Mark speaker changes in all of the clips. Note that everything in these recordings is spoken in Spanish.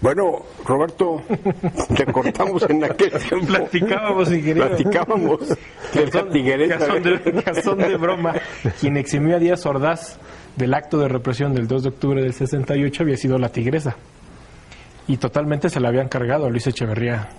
Speaker 1: Bueno, Roberto, te cortamos en aquel tiempo.
Speaker 2: Platicábamos, ingeniero.
Speaker 1: Platicábamos del Gatiguereta.
Speaker 2: Que son de broma. Quien eximió a Díaz Ordaz del acto de represión del 2 de octubre del 68 había sido la Tigresa. Y totalmente se la habían cargado a Luis Echeverría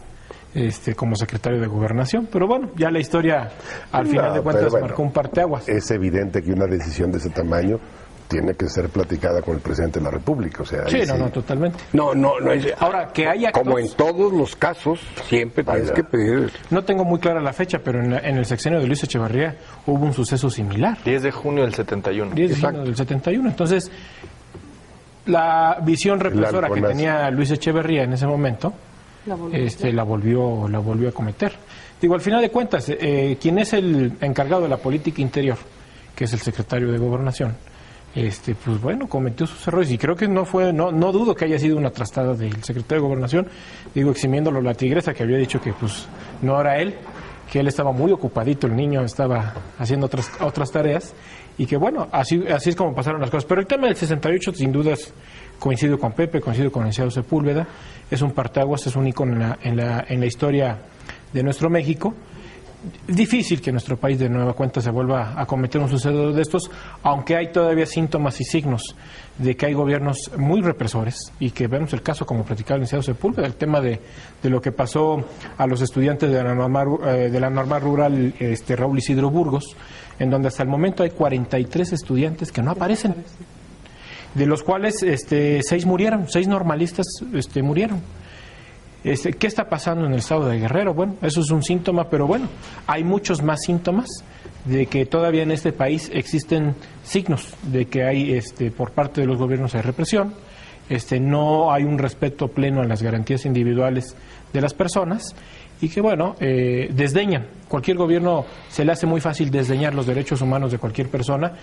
Speaker 2: como secretario de Gobernación. Pero bueno, ya la historia al final de cuentas marcó un parteaguas.
Speaker 3: Es evidente que una decisión de ese tamaño tiene que ser platicada con el presidente de la República, o sea...
Speaker 2: Sí, no, totalmente.
Speaker 1: No es...
Speaker 2: Ahora, que hay actos...
Speaker 1: Como en todos los casos, siempre tienes que pedir...
Speaker 2: No tengo muy clara la fecha, pero en el sexenio de Luis Echeverría hubo un suceso similar.
Speaker 4: 10 de junio del 71.
Speaker 2: 10 de junio del 71. Entonces, la visión represora que tenía Luis Echeverría en ese momento, la volvió a cometer. Digo, al final de cuentas, quien es el encargado de la política interior, que es el secretario de Gobernación, pues bueno, cometió sus errores y creo que no dudo que haya sido una trastada del secretario de Gobernación, digo, eximiéndolo la Tigresa, que había dicho que pues no era él, que él estaba muy ocupadito, el niño estaba haciendo otras tareas y que bueno, así es como pasaron las cosas. Pero el tema del 68 sin dudas coincido con Pepe, coincido con el licenciado Sepúlveda, es un parteaguas, es un ícono en la historia de nuestro México. Difícil que nuestro país de nueva cuenta se vuelva a cometer un suceso de estos, aunque hay todavía síntomas y signos de que hay gobiernos muy represores y que vemos el caso, como platicaba el licenciado Sepúlveda, el tema de lo que pasó a los estudiantes de la normal rural Raúl Isidro Burgos, en donde hasta el momento hay 43 estudiantes que no aparecen, de los cuales 6 murieron, 6 normalistas murieron. ¿Qué está pasando en el estado de Guerrero? Bueno, eso es un síntoma, pero bueno, hay muchos más síntomas de que todavía en este país existen signos de que hay, por parte de los gobiernos hay represión, no hay un respeto pleno a las garantías individuales de las personas y que, bueno, desdeñan. Cualquier gobierno se le hace muy fácil desdeñar los derechos humanos de cualquier persona,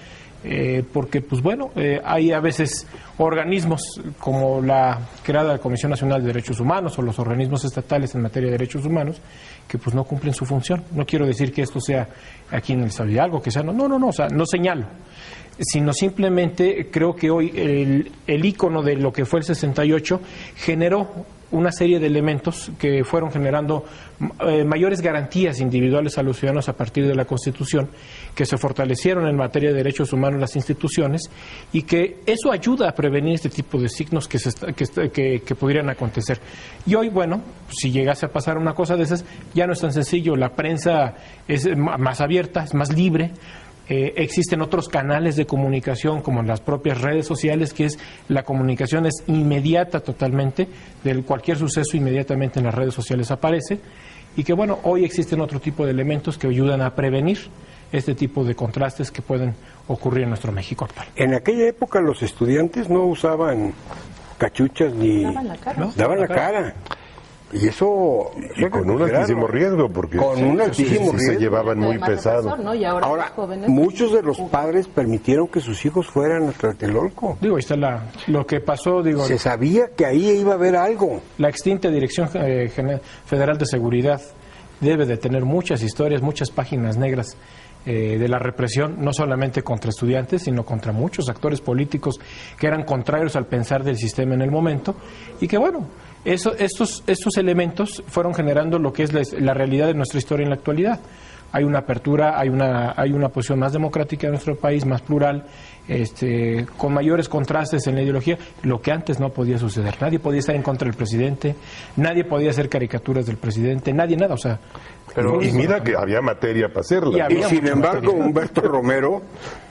Speaker 2: porque, pues bueno, hay a veces organismos como la creada Comisión Nacional de Derechos Humanos o los organismos estatales en materia de derechos humanos que pues no cumplen su función. No quiero decir que esto sea aquí en el Estado de Hidalgo, que sea, no, o sea, no señalo, sino simplemente creo que hoy el ícono de lo que fue el 68 generó una serie de elementos que fueron generando mayores garantías individuales a los ciudadanos a partir de la Constitución, que se fortalecieron en materia de derechos humanos las instituciones y que eso ayuda a prevenir este tipo de signos que podrían acontecer. Y hoy, bueno, si llegase a pasar una cosa de esas, ya no es tan sencillo, la prensa es más abierta, es más libre. Existen otros canales de comunicación como las propias redes sociales, que es la comunicación es inmediata totalmente, de cualquier suceso inmediatamente en las redes sociales aparece, y que bueno, hoy existen otro tipo de elementos que ayudan a prevenir este tipo de contrastes que pueden ocurrir en nuestro México actual.
Speaker 1: En aquella época los estudiantes no usaban cachuchas ni... Daban la cara. Y eso
Speaker 3: con un altísimo riesgo, porque se llevaban muy pesado.
Speaker 5: ¿No? Y ahora
Speaker 1: muchos de los padres permitieron que sus hijos fueran a Tlatelolco.
Speaker 2: Digo, ahí está lo que pasó, digo...
Speaker 1: Se sabía que ahí iba a haber algo.
Speaker 2: La extinta Dirección Federal de Seguridad debe de tener muchas historias, muchas páginas negras de la represión, no solamente contra estudiantes, sino contra muchos actores políticos que eran contrarios al pensar del sistema en el momento, y que bueno... Estos elementos fueron generando lo que es la realidad de nuestra historia en la actualidad. Hay una apertura, hay una posición más democrática de nuestro país, más plural, con mayores contrastes en la ideología, lo que antes no podía suceder. Nadie podía estar en contra del presidente, nadie podía hacer caricaturas del presidente, nada, o sea...
Speaker 3: Pero, y mira que había materia para hacerla.
Speaker 1: Y sin embargo, Humberto Romero,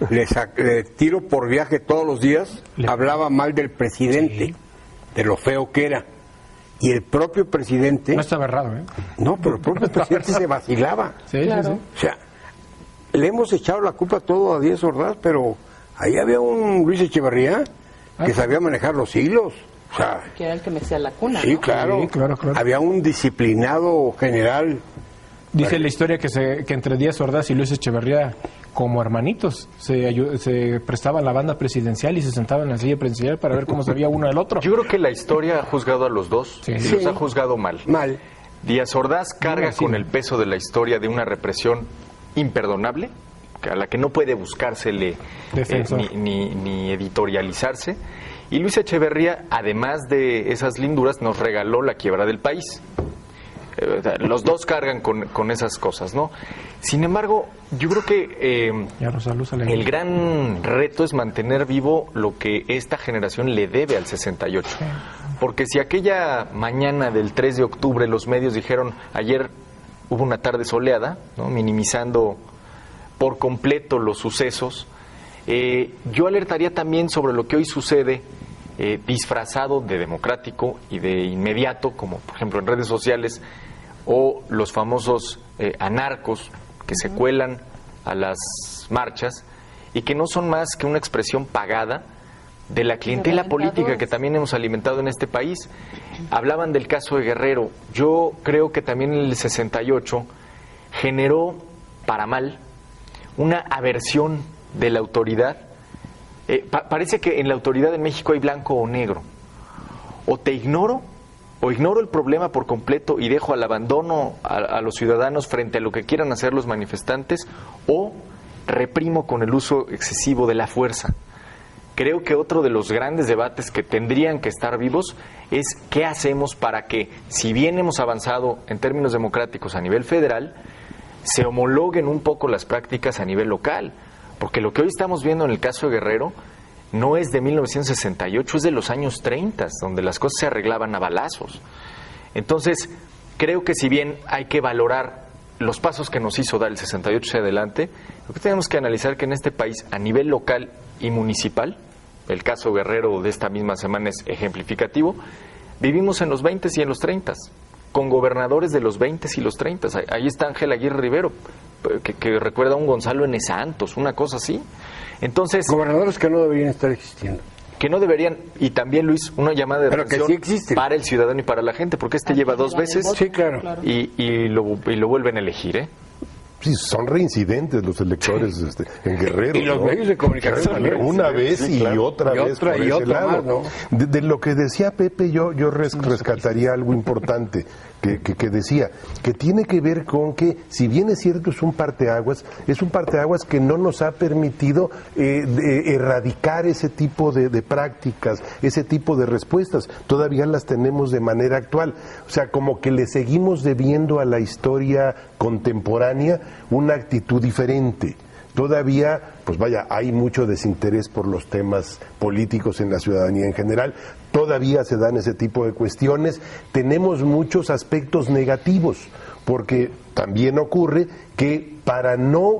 Speaker 1: le tiro por viaje todos los días, hablaba mal del presidente, de lo feo que era. Y el propio presidente...
Speaker 2: No estaba errado, ¿eh?
Speaker 1: No, pero el propio presidente se vacilaba.
Speaker 2: Sí, claro. Sí.
Speaker 1: O sea, le hemos echado la culpa todo a Díaz Ordaz, pero ahí había un Luis Echeverría que sabía manejar los hilos. O sea,
Speaker 5: que era el que mecía la cuna,
Speaker 1: sí,
Speaker 5: ¿no?
Speaker 1: claro.
Speaker 2: Sí, claro.
Speaker 1: Había un disciplinado general.
Speaker 2: Dice la historia que entre Díaz Ordaz y Luis Echeverría, como hermanitos, se prestaban la banda presidencial y se sentaban en la silla presidencial para ver cómo sabía uno del otro.
Speaker 4: Yo creo que la historia ha juzgado a los dos y los ha juzgado mal. Díaz Ordaz carga con el peso de la historia de una represión imperdonable, a la que no puede buscársele ni editorializarse. Y Luis Echeverría, además de esas linduras, nos regaló la quiebra del país. Los dos cargan con esas cosas, ¿no? Sin embargo, yo creo que el gran reto es mantener vivo lo que esta generación le debe al 68. Porque si aquella mañana del 3 de octubre los medios dijeron, ayer hubo una tarde soleada, ¿no?, minimizando por completo los sucesos, yo alertaría también sobre lo que hoy sucede disfrazado de democrático y de inmediato, como por ejemplo en redes sociales, o los famosos anarcos que se cuelan a las marchas y que no son más que una expresión pagada de la clientela política que también hemos alimentado en este país. Hablaban del caso de Guerrero. Yo creo que también el 68 generó, para mal, una aversión de la autoridad. Parece que en la autoridad en México hay blanco o negro. O te ignoro, o ignoro el problema por completo y dejo al abandono a los ciudadanos frente a lo que quieran hacer los manifestantes, o reprimo con el uso excesivo de la fuerza. Creo que otro de los grandes debates que tendrían que estar vivos es qué hacemos para que, si bien hemos avanzado en términos democráticos a nivel federal, se homologuen un poco las prácticas a nivel local. Porque lo que hoy estamos viendo en el caso de Guerrero no es de 1968, es de los años 30, donde las cosas se arreglaban a balazos. Entonces, creo que si bien hay que valorar los pasos que nos hizo dar el 68 hacia adelante, lo que tenemos que analizar que en este país, a nivel local y municipal, el caso Guerrero de esta misma semana es ejemplificativo, vivimos en los 20 y en los 30, con gobernadores de los 20 y los 30. Ahí está Ángel Aguirre Rivero, que recuerda a un Gonzalo N. Santos, una cosa así. Entonces,
Speaker 1: gobernadores que no deberían estar existiendo.
Speaker 4: Que no deberían, y también, Luis, una llamada de atención para el ciudadano y para la gente, porque lleva 2 veces
Speaker 1: sí, claro.
Speaker 4: y lo vuelven a elegir, ¿eh?
Speaker 3: Sí, son reincidentes los electores en Guerrero.
Speaker 1: Y los medios de comunicación.
Speaker 3: Una vez y otra vez por ese lado. Más, ¿no? De lo que decía Pepe, yo rescataría algo importante que decía, que tiene que ver con que, si bien es cierto, es un parteaguas que no nos ha permitido erradicar ese tipo de prácticas, ese tipo de respuestas. Todavía las tenemos de manera actual. O sea, como que le seguimos debiendo a la historia contemporánea una actitud diferente. Todavía, pues vaya, hay mucho desinterés por los temas políticos en la ciudadanía en general. Todavía se dan ese tipo de cuestiones. Tenemos muchos aspectos negativos, porque también ocurre que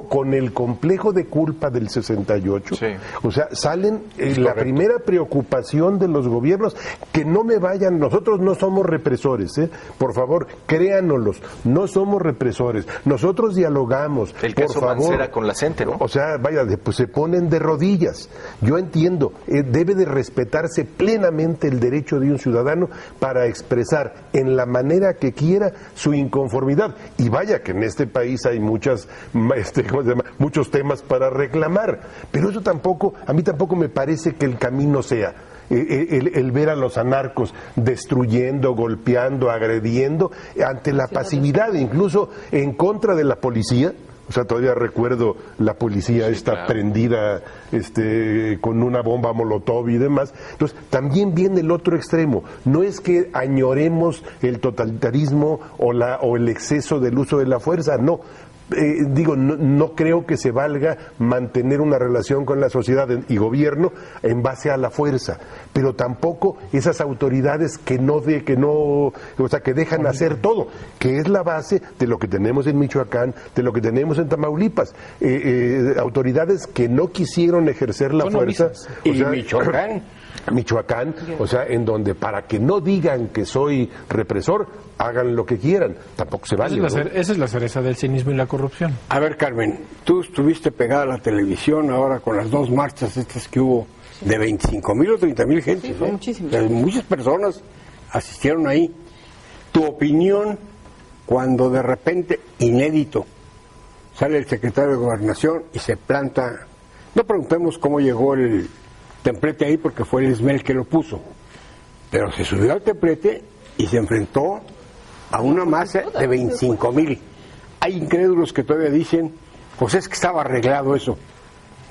Speaker 3: con el complejo de culpa del 68, sí, o sea, salen la primera preocupación de los gobiernos, que no me vayan, nosotros no somos represores, por favor, créanoslos, no somos represores, nosotros dialogamos,
Speaker 4: el caso
Speaker 3: por favor.
Speaker 4: Mancera con la CENTE, ¿no?
Speaker 3: O sea, vaya, pues se ponen de rodillas. Yo entiendo, debe de respetarse plenamente el derecho de un ciudadano para expresar en la manera que quiera su inconformidad, y vaya que en este país hay muchos temas para reclamar, pero eso a mí tampoco me parece que el camino sea el ver a los anarcos destruyendo, golpeando, agrediendo, ante la pasividad, incluso en contra de la policía. O sea, todavía recuerdo la policía prendida con una bomba molotov y demás. Entonces, también viene el otro extremo. No es que añoremos el totalitarismo o el exceso del uso de la fuerza, no. No creo que se valga mantener una relación con la sociedad y gobierno en base a la fuerza, pero tampoco esas autoridades que dejan hacer todo, que es la base de lo que tenemos en Michoacán, de lo que tenemos en Tamaulipas, autoridades que no quisieron ejercer la fuerza. Michoacán, o sea, en donde para que no digan que soy represor, hagan lo que quieran, tampoco se vale.
Speaker 2: Esa es la cereza del cinismo y la corrupción.
Speaker 1: A ver, Carmen, tú estuviste pegada a la televisión ahora con las 2 marchas estas que hubo de 25,000 o 30,000 gente.
Speaker 5: Sí, fue muchísimo.
Speaker 1: Muchas personas asistieron ahí. Tu opinión cuando de repente, inédito, sale el secretario de Gobernación y se planta, no preguntemos cómo llegó el templete ahí, porque fue el Esmel que lo puso, pero se subió al templete y se enfrentó a una masa de 25,000. Hay incrédulos que todavía dicen, pues es que estaba arreglado eso.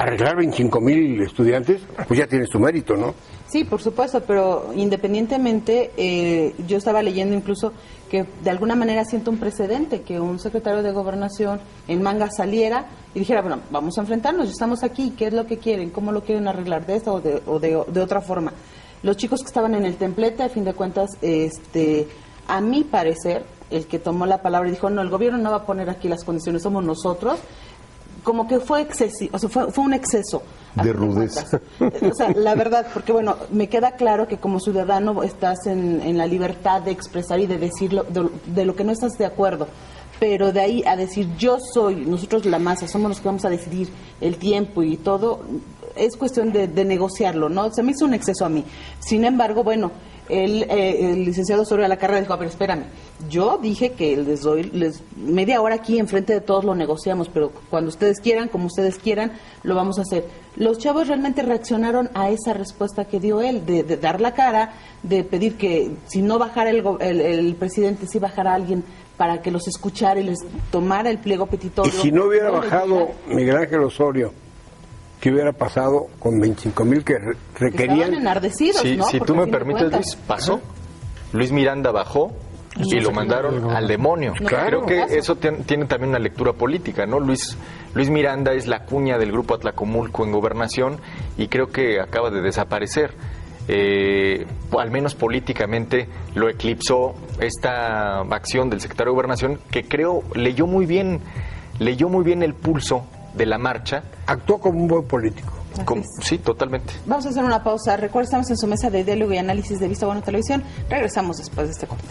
Speaker 1: arreglar 25,000 estudiantes, pues ya tienes tu mérito, ¿no?
Speaker 5: Sí, por supuesto, pero independientemente, yo estaba leyendo incluso que de alguna manera siento un precedente, que un secretario de Gobernación en manga saliera y dijera, bueno, vamos a enfrentarnos, estamos aquí, ¿qué es lo que quieren? ¿Cómo lo quieren arreglar? ¿De esta o de otra forma? Los chicos que estaban en el templete, a fin de cuentas, a mi parecer, el que tomó la palabra y dijo, no, el gobierno no va a poner aquí las condiciones, somos nosotros, como que fue excesivo, o sea, fue un exceso
Speaker 3: de rudeza.
Speaker 5: O sea, la verdad, porque bueno, me queda claro que como ciudadano estás en la libertad de expresar y de decir de lo que no estás de acuerdo, pero de ahí a decir nosotros la masa, somos los que vamos a decidir el tiempo y todo, es cuestión de negociarlo, ¿no? Se me hizo un exceso a mí. Sin embargo, bueno, el licenciado Osorio Alacarra dijo, a ver, espérame, yo dije que les doy media hora aquí enfrente de todos lo negociamos, pero cuando ustedes quieran, como ustedes quieran, lo vamos a hacer. Los chavos realmente reaccionaron a esa respuesta que dio él, de dar la cara, de pedir que si no bajara el presidente, sí bajara alguien para que los escuchara y les tomara el pliego petitorio.
Speaker 1: Y si no hubiera bajado Miguel Ángel Osorio, ¿qué hubiera pasado con 25,000 que requerían?
Speaker 5: Estaban enardecidos,
Speaker 4: sí,
Speaker 5: ¿no?
Speaker 4: Si
Speaker 5: porque
Speaker 4: tú me permites, Luis, pasó. Luis Miranda bajó y lo mandaron al demonio.
Speaker 5: No,
Speaker 4: creo que eso tiene también una lectura política, ¿no? Luis Miranda es la cuña del grupo Atlacomulco en Gobernación y creo que acaba de desaparecer. Al menos políticamente lo eclipsó esta acción del secretario de Gobernación, que creo leyó muy bien el pulso de la marcha.
Speaker 1: Actuó como un buen político.
Speaker 4: Sí, totalmente.
Speaker 5: Vamos a hacer una pausa. Recuerda, estamos en su mesa de diálogo y análisis de Vista Bueno Televisión. Regresamos después de este corte.